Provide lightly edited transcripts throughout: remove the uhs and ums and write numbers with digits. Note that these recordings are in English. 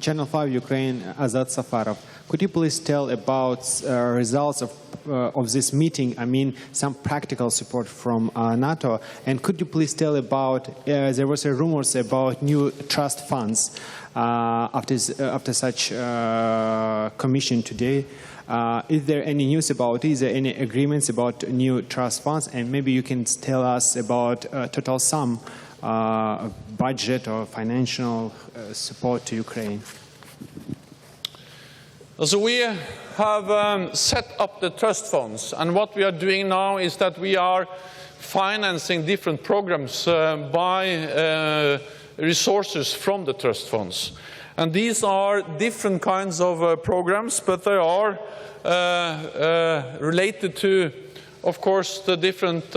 Channel 5 Ukraine, Azat Safarov. Could you please tell about results of this meeting? I mean, some practical support from NATO. And could you please tell about, there was rumors about new trust funds after such commission today. Is there any news about it? Is there any agreements about new trust funds? And maybe you can tell us about total sum, budget or financial support to Ukraine. So we have set up the trust funds, and what we are doing now is that we are financing different programs by resources from the trust funds. And these are different kinds of programs, but they are related to, of course, the different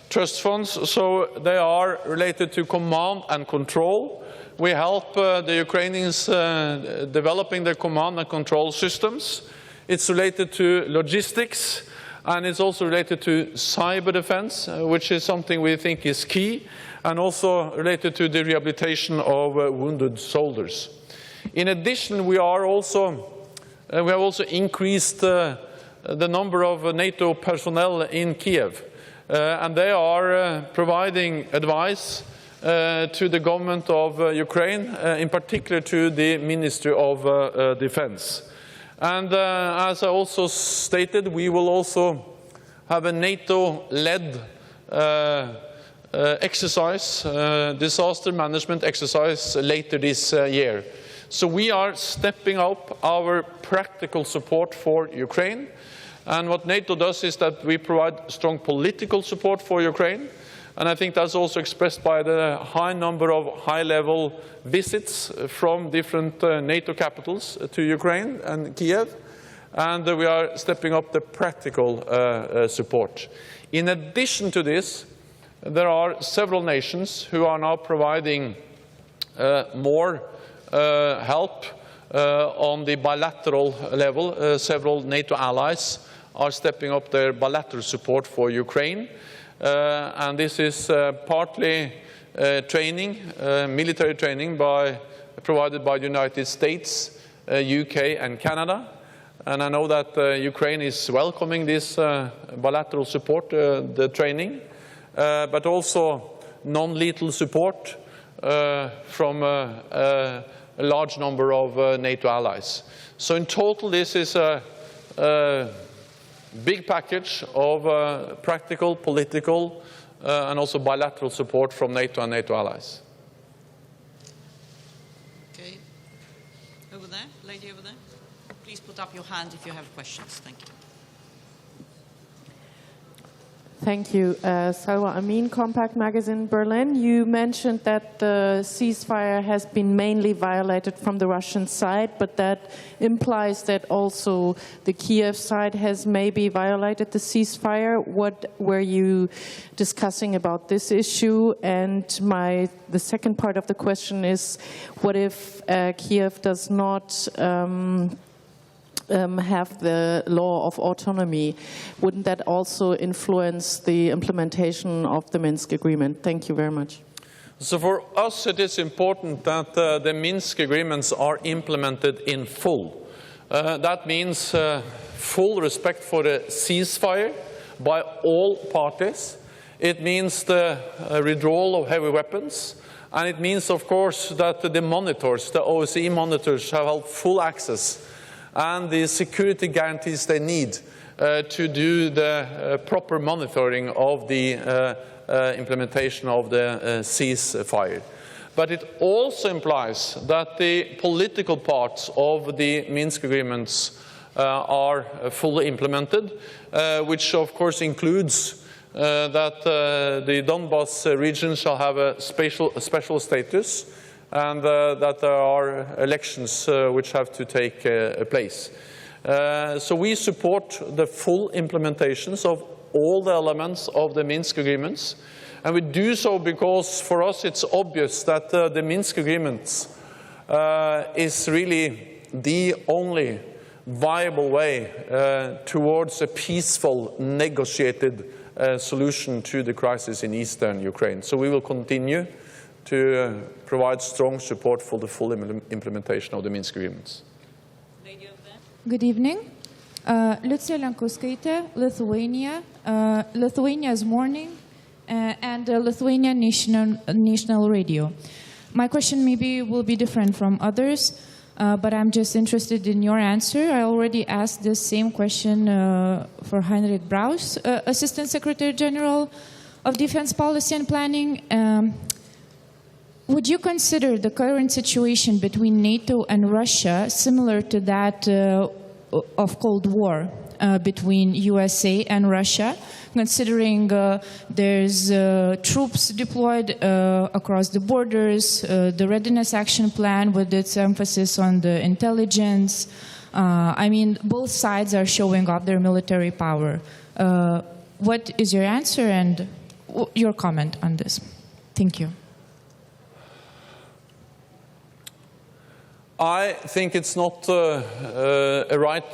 trust funds. So they are related to command and control. We help the Ukrainians developing their command and control systems. It's related to logistics, and it's also related to cyber defense, which is something we think is key, and also related to the rehabilitation of wounded soldiers. In addition, we have also increased the number of NATO personnel in Kiev, and they are providing advice to the government of Ukraine, in particular to the Ministry of Defense. And as I also stated, we will also have a NATO-led exercise, disaster management exercise later this year. So we are stepping up our practical support for Ukraine. And what NATO does is that we provide strong political support for Ukraine. And I think that's also expressed by the high number of high-level visits from different NATO capitals to Ukraine and Kiev. And we are stepping up the practical support. In addition to this, there are several nations who are now providing more help on the bilateral level. Several NATO allies are stepping up their bilateral support for Ukraine. And this is partly training, military training provided by the United States, UK and Canada. And I know that Ukraine is welcoming this bilateral support, the training, but also non-lethal support from a large number of NATO allies. So in total, this is a big package of practical, political, and also bilateral support from NATO and NATO allies. Okay. Over there, lady over there. Please put up your hand if you have questions. Thank you. Thank you. Salwa Amin, Compact Magazine, Berlin. You mentioned that the ceasefire has been mainly violated from the Russian side, but that implies that also the Kiev side has maybe violated the ceasefire. What were you discussing about this issue? And the second part of the question is, what if Kiev does not have the law of autonomy? Wouldn't that also influence the implementation of the Minsk agreement? Thank you very much. So for us, it is important that the Minsk agreements are implemented in full. That means full respect for the ceasefire by all parties. It means the withdrawal of heavy weapons. And it means, of course, that the monitors, the OSCE monitors, have full access and the security guarantees they need to do the proper monitoring of the implementation of the ceasefire. But it also implies that the political parts of the Minsk agreements are fully implemented, which of course includes that the Donbas region shall have a special status, and that there are elections which have to take place. So we support the full implementations of all the elements of the Minsk agreements, and we do so because for us it's obvious that the Minsk agreements is really the only viable way towards a peaceful, negotiated solution to the crisis in eastern Ukraine. So we will continue to provide strong support for the full implementation of the Minsk agreements. Lady over there. Good evening. Liucija Lenkuskaitė, Lithuania, Lithuania's Morning, and Lithuania National Radio. My question maybe will be different from others, but I'm just interested in your answer. I already asked the same question for Heinrich Braus, Assistant Secretary General of Defense Policy and Planning. Would you consider the current situation between NATO and Russia similar to that of Cold War between USA and Russia, considering there's troops deployed across the borders, the Readiness Action Plan with its emphasis on the intelligence? I mean, both sides are showing off their military power. What is your answer and your comment on this? Thank you. I think it's not a right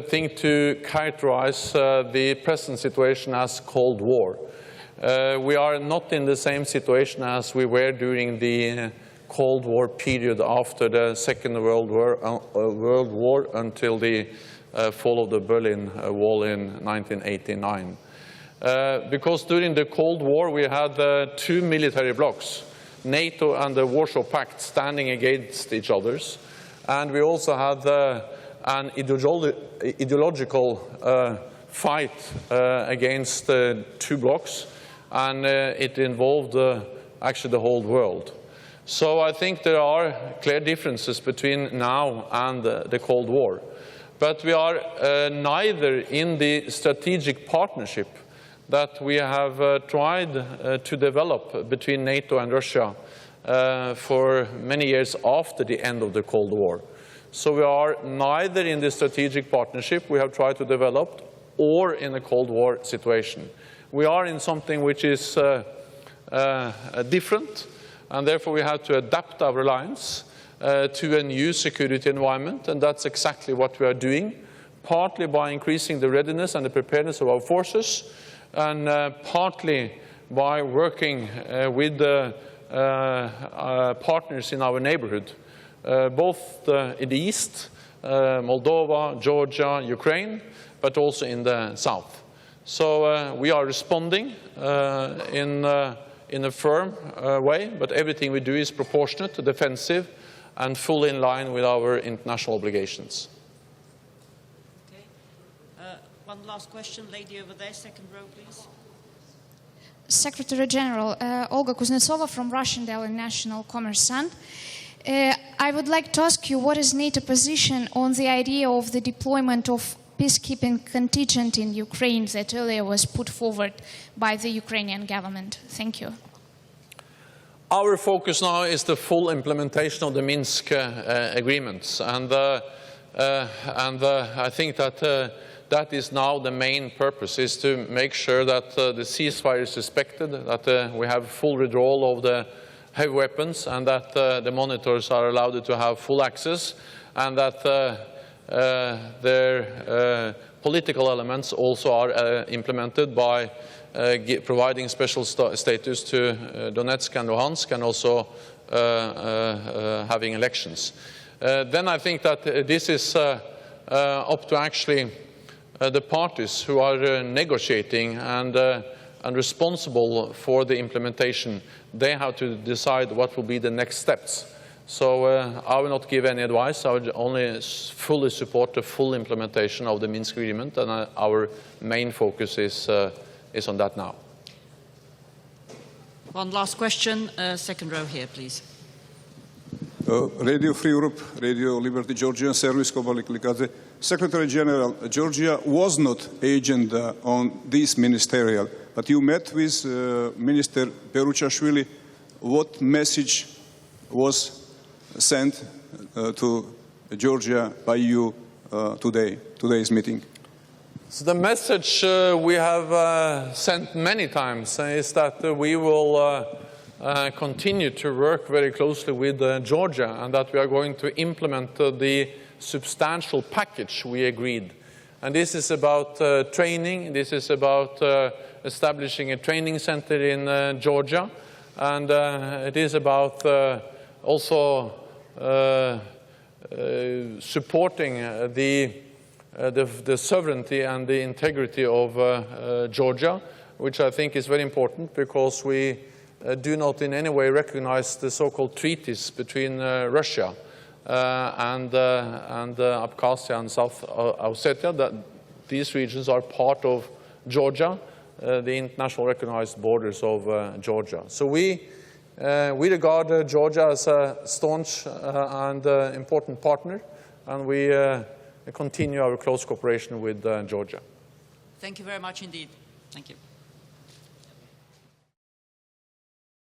thing to characterize the present situation as Cold War. We are not in the same situation as we were during the Cold War period after the Second World War until the fall of the Berlin Wall in 1989. Because during the Cold War we had two military blocs, NATO and the Warsaw Pact, standing against each other. And we also had an ideological fight against two blocs, and it involved actually the whole world. So I think there are clear differences between now and the Cold War. But we are neither in the strategic partnership that we have tried to develop between NATO and Russia for many years after the end of the Cold War. So we are neither in the strategic partnership we have tried to develop or in a Cold War situation. We are in something which is different, and therefore we have to adapt our alliance to a new security environment, and that's exactly what we are doing, partly by increasing the readiness and the preparedness of our forces, and partly by working with the partners in our neighborhood, both in the east, Moldova, Georgia, Ukraine, but also in the south. So we are responding in a firm way, but everything we do is proportionate, defensive, and fully in line with our international obligations. Okay. One last question, lady over there, second row, please. Secretary General, Olga Kuznetsova from Russian Daily National Kommersant. I would like to ask you, what is NATO position on the idea of the deployment of peacekeeping contingent in Ukraine that earlier was put forward by the Ukrainian government? Thank you. Our focus now is the full implementation of the Minsk agreements, and I think that that is now the main purpose, is to make sure that the ceasefire is respected, that we have full withdrawal of the heavy weapons, and that the monitors are allowed to have full access, and that their political elements also are implemented by providing special status to Donetsk and Luhansk, and also having elections. Then I think that this is up to actually the parties who are negotiating and responsible for the implementation. They have to decide what will be the next steps. So I will not give any advice. I would only fully support the full implementation of the Minsk agreement, and our main focus is on that now. One last question, second row here, please. Radio Free Europe, Radio Liberty Georgian Service, Secretary General, Georgia was not agent on this ministerial, but you met with Minister Peruchashvili. What message was sent to Georgia by you today's meeting? So the message we have sent many times is that we will continue to work very closely with Georgia, and that we are going to implement the substantial package we agreed. And this is about training, this is about establishing a training center in Georgia, And it is about also supporting the sovereignty and the integrity of Georgia, which I think is very important because we do not in any way recognize the so-called treaties between Russia and Abkhazia and South Ossetia, that these regions are part of Georgia, the international recognized borders of Georgia. So we regard Georgia as a staunch and important partner, and we continue our close cooperation with Georgia. Thank you very much indeed. Thank you.